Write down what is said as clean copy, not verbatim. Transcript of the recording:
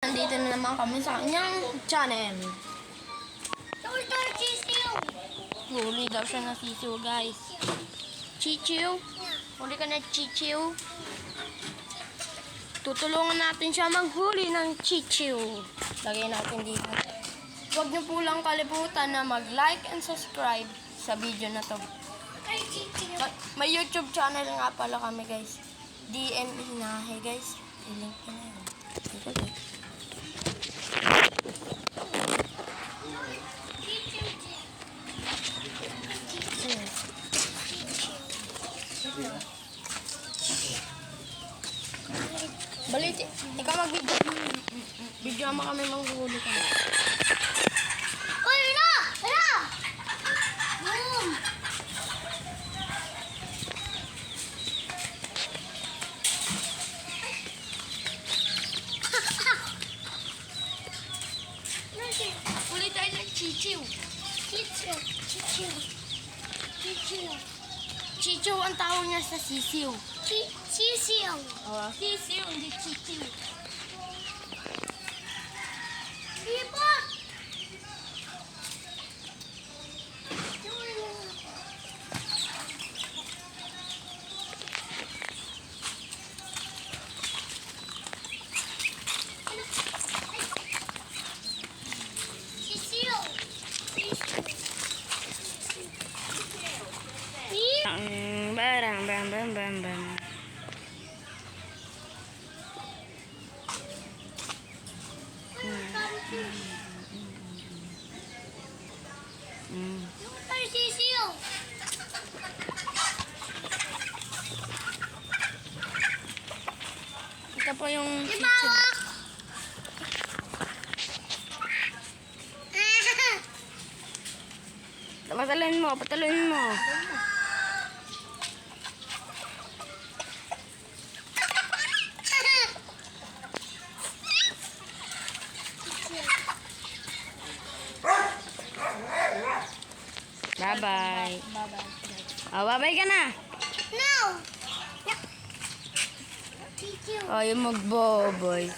Nandito na naman kami sa kanyang channel. Huli daw siya na sisiw, guys. Chichiw. Huli ka na, chichiw. Tutulungan natin siya maghuli ng chichiw. Lagay natin dito. Huwag niyo po lang kalimutan na mag-like and subscribe sa video na to. May YouTube channel nga pala kami, guys. DM Hinahe, guys. I-link ko na yun. Dito, guys. Balit, ikaw mag-video. Video mo kami manghuli ka. Uy, wala! Wala! Boom! Huli tayo ng chichiw. Chichiw, chichiw, chichiw. Chichiw ang tawag niya sa sisiw. Sisiw. Sisiw, hindi chichiw. Ibot! Sisiw. Barang, bam, bam, bam, bam. Ay, sisiw. Ito po yung chichiw. Ibawak. Pataluin mo. Bye-bye. Oh, bye-bye ka na. No. Sisiw. Oh, yung magboboy.